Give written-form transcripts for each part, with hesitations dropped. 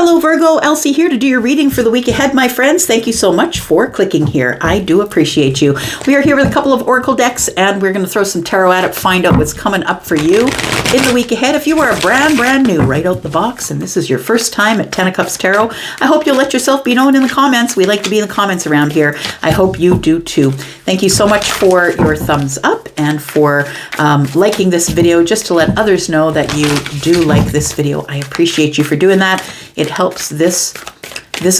Hello Virgo, Elsie here to do your reading for the week ahead, my friends. Thank you so much for clicking here. I do appreciate you. We are here with a couple of oracle decks and we're going to throw some tarot at it, find out what's coming up for you in the week ahead. If you are brand new right out the box and this is your first time at 10 of Cups Tarot, I hope you'll let yourself be known in the comments. We like to be in the comments around here. I hope you do too. Thank you so much for your thumbs up and for liking this video, just to let others know that you do like this video. I appreciate you for doing that. It helps this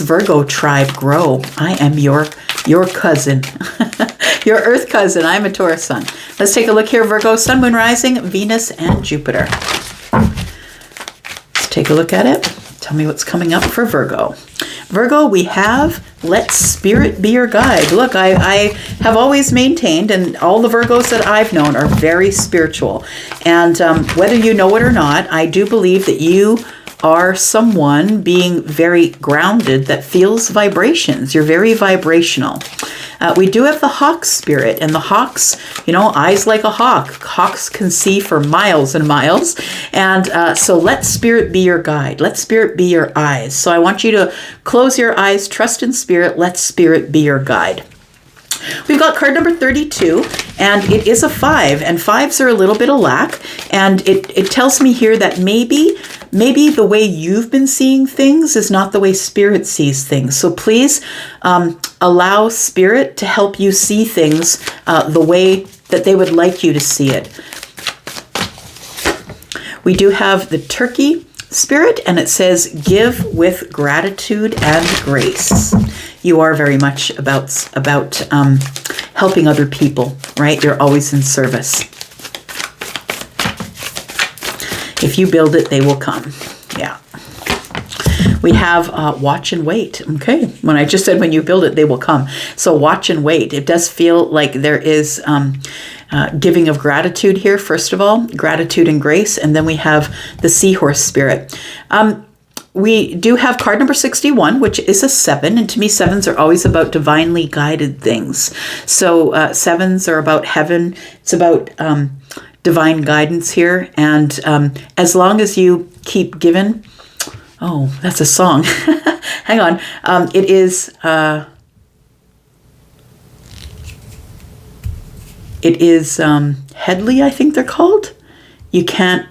Virgo tribe grow. I am your cousin, your Earth cousin. I'm a Taurus sun. Let's take a look here, Virgo, Sun, Moon, Rising, Venus, and Jupiter. Let's take a look at it. Tell me what's coming up for Virgo. Virgo, we have let spirit be your guide. Look, I have always maintained, and all the Virgos that I've known are very spiritual. And whether you know it or not, I do believe that you are someone being very grounded that feels vibrations. You're very vibrational. We do have the hawk spirit, and the hawks, you know, eyes like a hawk. Hawks can see for miles and miles. And so let spirit be your guide. Let spirit be your eyes. So I want you to close your eyes, trust in spirit, let spirit be your guide. We've got card number 32, and it is a 5, and 5s are a little bit of lack, and it tells me here that maybe the way you've been seeing things is not the way spirit sees things. So please allow spirit to help you see things the way that they would like you to see it. We do have the turkey spirit, and it says, give with gratitude and grace. You are very much about helping other people, right? You're always in service. If you build it, they will come. Yeah. We have watch and wait. Okay. When I just said when you build it, they will come. So watch and wait. It does feel like there is giving of gratitude here, first of all, gratitude and grace. And then we have the seahorse spirit. We do have card number 61, which is a 7. And to me, 7s are always about divinely guided things. So 7s are about heaven. It's about divine guidance here. And as long as you keep giving, oh, that's a song. Hang on. It is Headley, I think they're called. You can't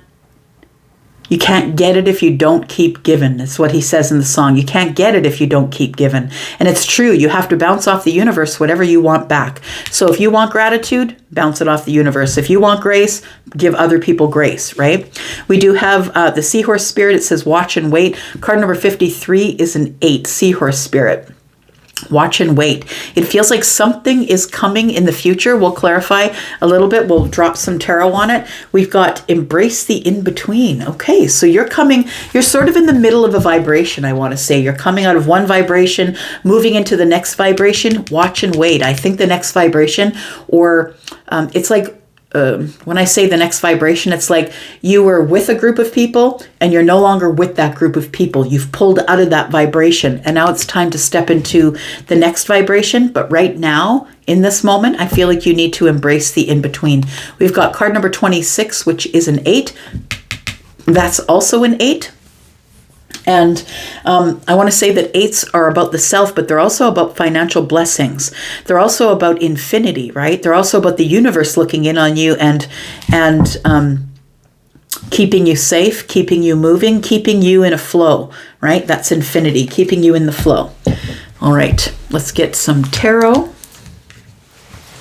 get it if you don't keep giving. That's what he says in the song. You can't get it if you don't keep giving. And it's true. You have to bounce off the universe whatever you want back. So if you want gratitude, bounce it off the universe. If you want grace, give other people grace, right? We do have the seahorse spirit. It says watch and wait. Card number 53 is an 8, seahorse spirit. Watch and wait. It feels like something is coming in the future. We'll clarify a little bit. We'll drop some tarot on it. We've got embrace the in-between. Okay, so you're sort of in the middle of a vibration, I want to say. You're coming out of one vibration, moving into the next vibration. Watch and wait. I think the next vibration, or it's like, when I say the next vibration, it's like you were with a group of people and you're no longer with that group of people. You've pulled out of that vibration and now it's time to step into the next vibration. But right now, in this moment, I feel like you need to embrace the in-between. We've got card number 26, which is an 8. That's also an 8. And I want to say that 8s are about the self, but they're also about financial blessings. They're also about infinity, right? They're also about the universe looking in on you and keeping you safe, keeping you moving, keeping you in a flow, right? That's infinity, keeping you in the flow. All right, let's get some tarot.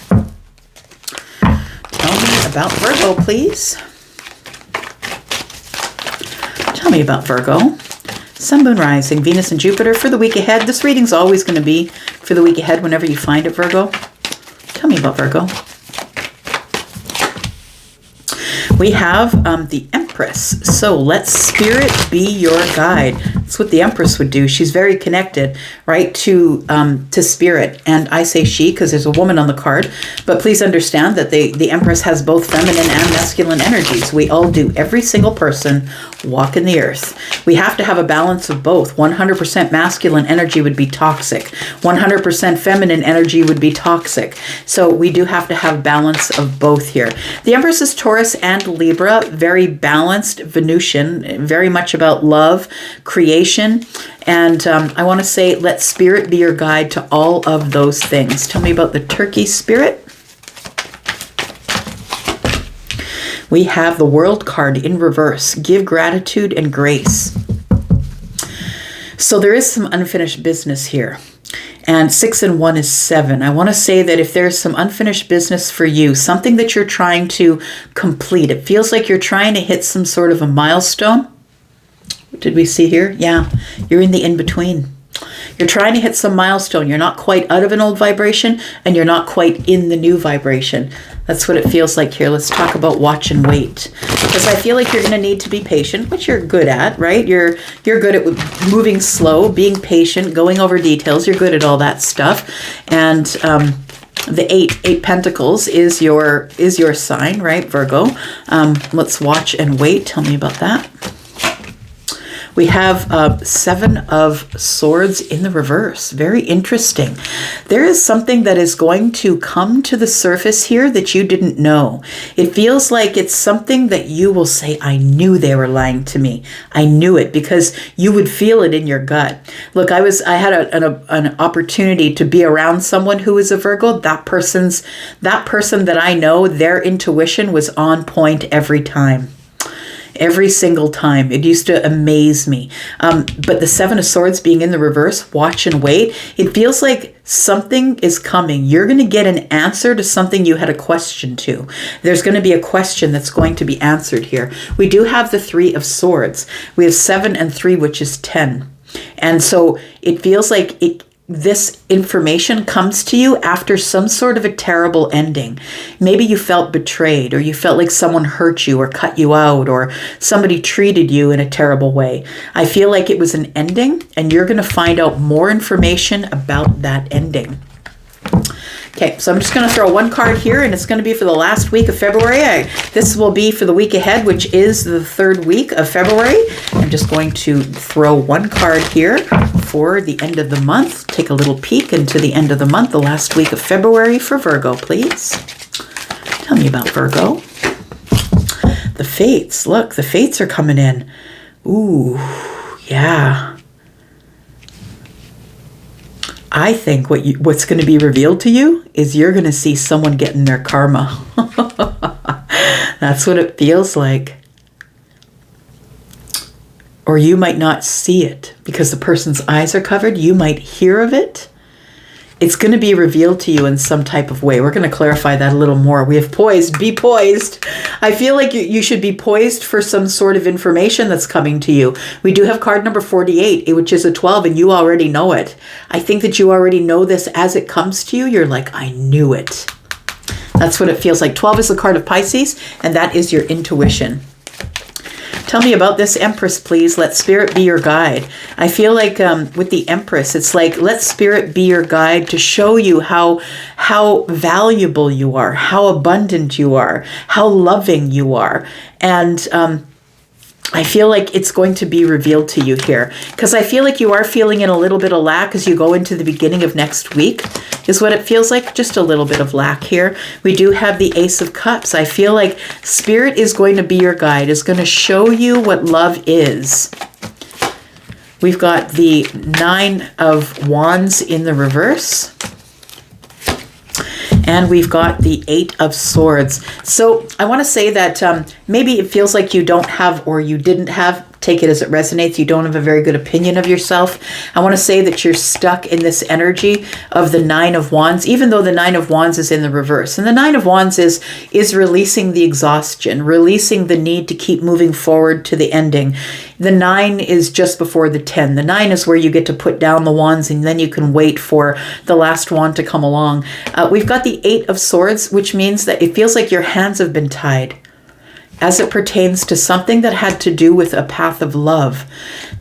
Tell me about Virgo, please. Tell me about Virgo. Sun, Moon, Rising, Venus, and Jupiter for the week ahead. This reading's always going to be for the week ahead whenever you find it, Virgo. Tell me about Virgo. We have the Empress. So let spirit be your guide. That's what the Empress would do. She's very connected, right, to spirit. And I say she because there's a woman on the card. But please understand that the Empress has both feminine and masculine energies. We all do. Every single person walking the earth. We have to have a balance of both. 100% masculine energy would be toxic. 100% feminine energy would be toxic. So we do have to have balance of both here. The Empress is Taurus and Libra, very balanced Venusian, very much about love, creation, motivation. And I want to say, let spirit be your guide to all of those things. Tell me about the turkey spirit. We have the World card in reverse. Give gratitude and grace. So there is some unfinished business here. And 6 and 1 is 7. I want to say that if there's some unfinished business for you, something that you're trying to complete, it feels like you're trying to hit some sort of a milestone. What did we see here? Yeah, you're in the in-between. You're trying to hit some milestone. You're not quite out of an old vibration, and you're not quite in the new vibration. That's what it feels like here. Let's talk about watch and wait. Because I feel like you're going to need to be patient, which you're good at, right? You're good at moving slow, being patient, going over details. You're good at all that stuff. And the eight pentacles is your sign, right, Virgo? Let's watch and wait. Tell me about that. We have 7 of Swords in the reverse. Very interesting. There is something that is going to come to the surface here that you didn't know. It feels like it's something that you will say, I knew they were lying to me. I knew it, because you would feel it in your gut. Look, I had an opportunity to be around someone who is a Virgo. That person that I know, their intuition was on point every time. Every single time. It used to amaze me. But the 7 of Swords being in the reverse, watch and wait, it feels like something is coming. You're going to get an answer to something you had a question to. There's going to be a question that's going to be answered here. We do have the 3 of Swords. We have 7 and 3, which is 10. And so it feels like this information comes to you after some sort of a terrible ending. Maybe you felt betrayed, or you felt like someone hurt you or cut you out, or somebody treated you in a terrible way. I feel like it was an ending, and you're going to find out more information about that ending. Okay, so I'm just going to throw one card here, and it's going to be for the last week of February. This will be for the week ahead, which is the 3rd week of February. I'm just going to throw one card here for the end of the month. Take a little peek into the end of the month, the last week of February for Virgo, please. Tell me about Virgo. The Fates. Look, the Fates are coming in. Ooh, yeah. I think what's going to be revealed to you is you're going to see someone getting their karma. That's what it feels like. Or you might not see it because the person's eyes are covered. You might hear of it. It's going to be revealed to you in some type of way. We're going to clarify that a little more. We have poised. Be poised. I feel like you should be poised for some sort of information that's coming to you. We do have card number 48, which is a 12, and you already know it. I think that you already know this as it comes to you. You're like, I knew it. That's what it feels like. 12 is the card of Pisces, and that is your intuition. Tell me about this Empress, please. Let Spirit be your guide. I feel like with the Empress, it's like, let Spirit be your guide to show you how valuable you are, how abundant you are, how loving you are. And I feel like it's going to be revealed to you here, because I feel like you are feeling in a little bit of lack as you go into the beginning of next week, is what it feels like. Just a little bit of lack here. We do have the Ace of Cups. I feel like Spirit is going to be your guide, is going to show you what love is. We've got the 9 of Wands in the reverse. And we've got the 8 of Swords. So I want to say that maybe it feels like you don't have, or you didn't have, take it as it resonates, you don't have a very good opinion of yourself. I want to say that you're stuck in this energy of the 9 of Wands, even though the 9 of Wands is in the reverse. And the 9 of Wands is releasing the exhaustion, releasing the need to keep moving forward to the ending. The 9 is just before the 10. The 9 is where you get to put down the wands, and then you can wait for the last wand to come along. We've got the 8 of Swords, which means that it feels like your hands have been tied as it pertains to something that had to do with a path of love,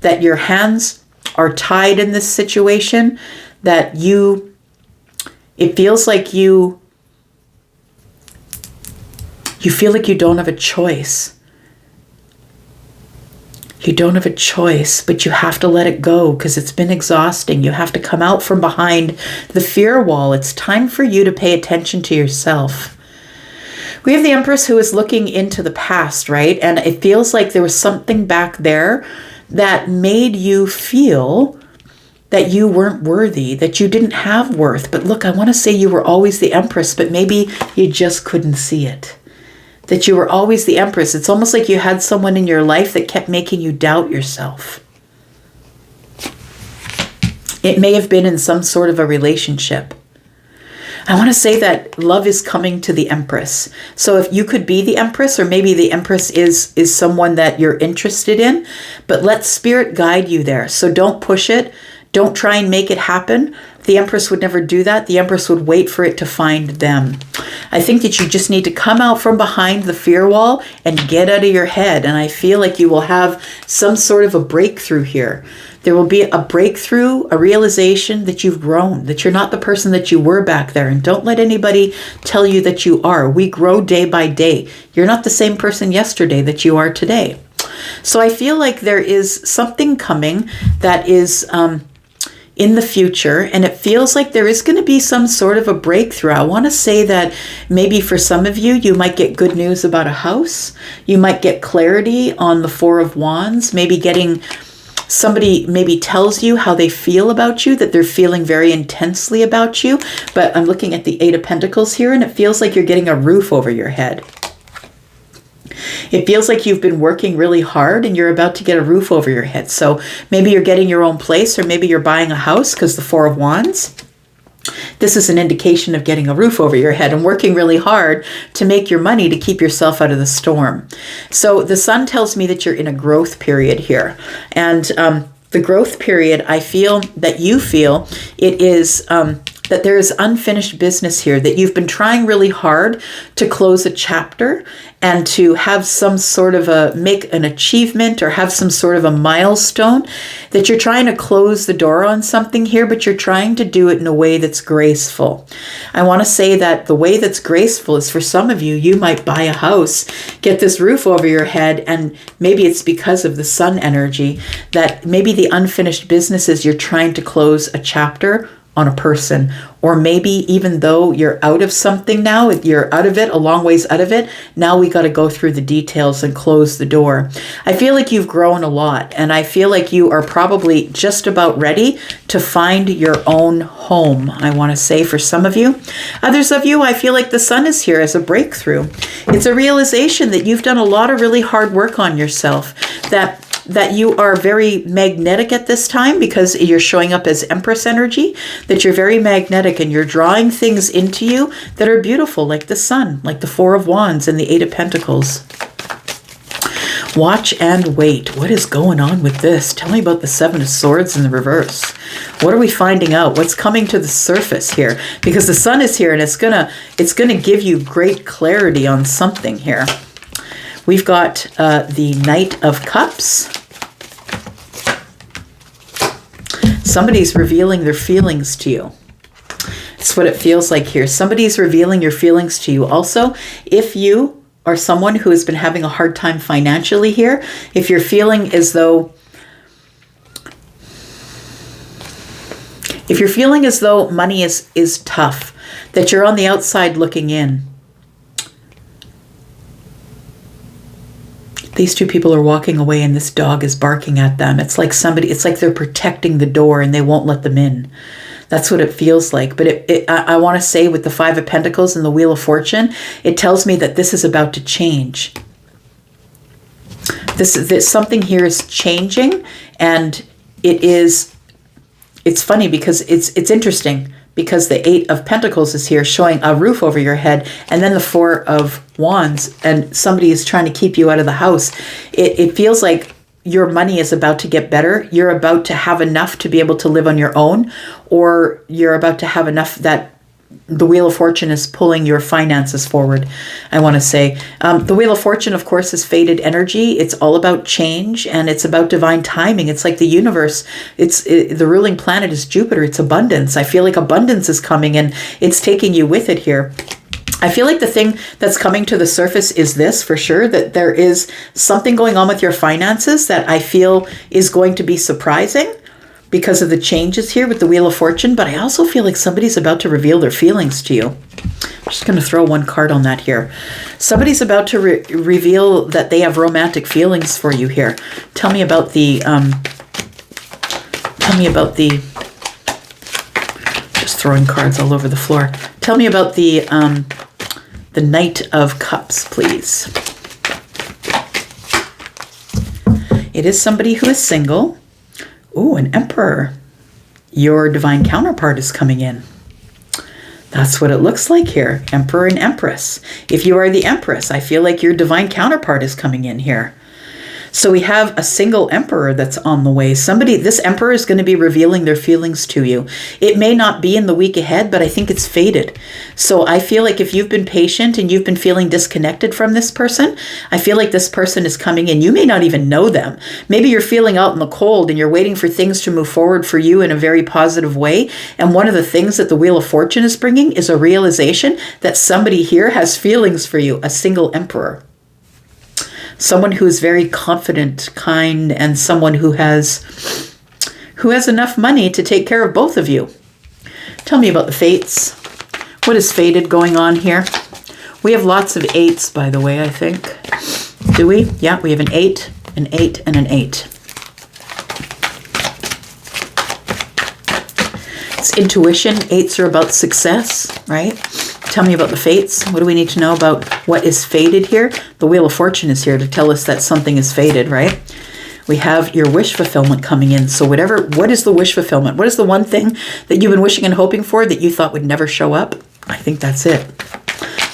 that your hands are tied in this situation, that it feels like you feel like you don't have a choice. You don't have a choice, but you have to let it go because it's been exhausting. You have to come out from behind the fear wall. It's time for you to pay attention to yourself. We have the Empress who is looking into the past, right? And it feels like there was something back there that made you feel that you weren't worthy, that you didn't have worth. But look, I want to say you were always the Empress, but maybe you just couldn't see it. That you were always the Empress. It's almost like you had someone in your life that kept making you doubt yourself. It may have been in some sort of a relationship. I want to say that love is coming to the Empress. So if you could be the Empress, or maybe the Empress is someone that you're interested in, but let Spirit guide you there. So don't push it. Don't try and make it happen. The Empress would never do that. The Empress would wait for it to find them. I think that you just need to come out from behind the fear wall and get out of your head. And I feel like you will have some sort of a breakthrough here. There will be a breakthrough, a realization that you've grown, that you're not the person that you were back there. And don't let anybody tell you that you are. We grow day by day. You're not the same person yesterday that you are today. So I feel like there is something coming that is in the future, and it feels like there is going to be some sort of a breakthrough. I want to say that maybe for some of you, you might get good news about a house. You might get clarity on the Four of Wands, maybe getting somebody maybe tells you how they feel about you, that they're feeling very intensely about you. But I'm looking at the Eight of Pentacles here, and it feels like you're getting a roof over your head. It feels like you've been working really hard and you're about to get a roof over your head. So maybe you're getting your own place, or maybe you're buying a house, because the Four of Wands. This is an indication of getting a roof over your head and working really hard to make your money to keep yourself out of the storm. So the Sun tells me that you're in a growth period here. And the growth period, I feel that you feel it is that there is unfinished business here, that you've been trying really hard to close a chapter and to have some sort of make an achievement or have some sort of a milestone, that you're trying to close the door on something here, but you're trying to do it in a way that's graceful. I want to say that the way that's graceful is, for some of you, you might buy a house, get this roof over your head, and maybe it's because of the Sun energy that maybe the unfinished business is you're trying to close a chapter on a person, or maybe even though you're out of something now, you're out of it, a long ways out of it, now we got to go through the details and close the door. I feel like you've grown a lot, and I feel like you are probably just about ready to find your own home, I want to say, for some of you. Others of you, I feel like the Sun is here as a breakthrough. It's a realization that you've done a lot of really hard work on yourself, that you are very magnetic at this time because you're showing up as Empress energy, that you're very magnetic and you're drawing things into you that are beautiful, like the Sun, like the Four of Wands and the Eight of Pentacles. Watch and wait. What is going on with this? Tell me about the Seven of Swords in the reverse. What are we finding out? What's coming to the surface here? Because the Sun is here and it's gonna give you great clarity on something here. We've got the Knight of Cups. Somebody's revealing their feelings to you. That's what it feels like here. Somebody's revealing your feelings to you. Also, if you are someone who has been having a hard time financially here, if you're feeling as though money is tough, that you're on the outside looking in, these two people are walking away and this dog is barking at them. It's like they're protecting the door and they won't let them in. That's what it feels like. But I want to say, with the Five of Pentacles and the Wheel of Fortune, it tells me that this is about to change. This something here is changing, and it's funny because it's interesting. Because the Eight of Pentacles is here showing a roof over your head, and then the Four of Wands, and somebody is trying to keep you out of the house. It feels like your money is about to get better. You're about to have enough to be able to live on your own, or you're about to have enough that the Wheel of Fortune is pulling your finances forward, I want to say. The Wheel of Fortune, of course, is faded energy. It's all about change, and it's about divine timing. It's like the universe. The ruling planet is Jupiter. It's abundance. I feel like abundance is coming, and it's taking you with it here. I feel like the thing that's coming to the surface is this, for sure, that there is something going on with your finances that I feel is going to be surprising, because of the changes here with the Wheel of Fortune, but I also feel like somebody's about to reveal their feelings to you. Just going to throw one card on that here. Somebody's about to reveal that they have romantic feelings for you here. Tell me about the, just throwing cards all over the floor. Tell me about the Knight of Cups, please. It is somebody who is single. Ooh, an Emperor. Your divine counterpart is coming in. That's what it looks like here. Emperor and Empress. If you are the Empress, I feel like your divine counterpart is coming in here. So we have a single emperor that's on the way. This emperor is going to be revealing their feelings to you. It may not be in the week ahead, but I think it's fated. So I feel like if you've been patient and you've been feeling disconnected from this person, I feel like this person is coming in. You may not even know them. Maybe you're feeling out in the cold and you're waiting for things to move forward for you in a very positive way. And one of the things that the Wheel of Fortune is bringing is a realization that somebody here has feelings for you, a single emperor. Someone who is very confident, kind, and someone who has enough money to take care of both of you. Tell me about the fates. What is fated going on here? We have lots of 8s, by the way, I think. Do we? Yeah, we have an 8, an 8, and an 8. It's intuition. 8s are about success, right? Tell me about the fates. What do we need to know about what is fated here? The Wheel of Fortune is here to tell us that something is fated, right? We have your wish fulfillment coming in. So what is the wish fulfillment? What is the one thing that you've been wishing and hoping for that you thought would never show up? I think that's it.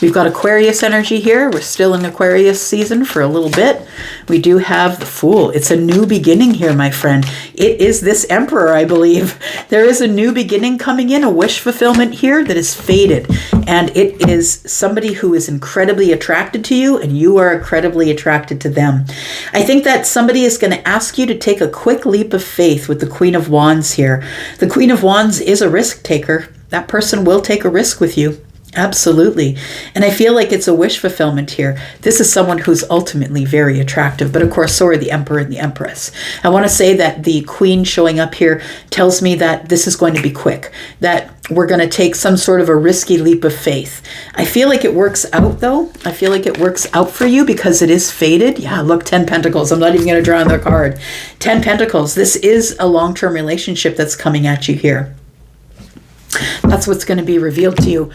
We've got Aquarius energy here. We're still in Aquarius season for a little bit. We do have the Fool. It's a new beginning here, my friend. It is this Emperor, I believe. There is a new beginning coming in, a wish fulfillment here that is fated. And it is somebody who is incredibly attracted to you, and you are incredibly attracted to them. I think that somebody is going to ask you to take a quick leap of faith with the Queen of Wands here. The Queen of Wands is a risk taker. That person will take a risk with you. Absolutely. And I feel like it's a wish fulfillment here. This is someone who's ultimately very attractive, but of course, so are the Emperor and the Empress. I want to say that the Queen showing up here tells me that this is going to be quick, that we're going to take some sort of a risky leap of faith. I feel like it works out, though. I feel like it works out for you because it is fated. Yeah, look, 10 Pentacles. I'm not even going to draw on their card. 10 Pentacles. This is a long-term relationship that's coming at you here. That's what's going to be revealed to you.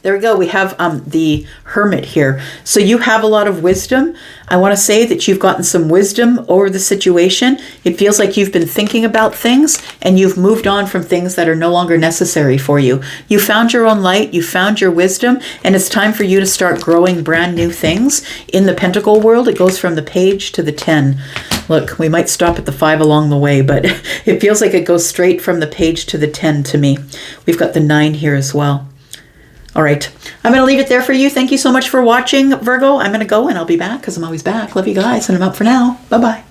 There we go. We have the Hermit here. So you have a lot of wisdom. I want to say that you've gotten some wisdom over the situation. It feels like you've been thinking about things and you've moved on from things that are no longer necessary for you. You found your own light. You found your wisdom. And it's time for you to start growing brand new things. In the Pentacle world, it goes from the Page to the 10. Look, we might stop at the 5 along the way, but it feels like it goes straight from the Page to the 10 to me. We've got the 9 here as well. All right, I'm going to leave it there for you. Thank you so much for watching, Virgo. I'm going to go and I'll be back because I'm always back. Love you guys, and I'm out for now. Bye-bye.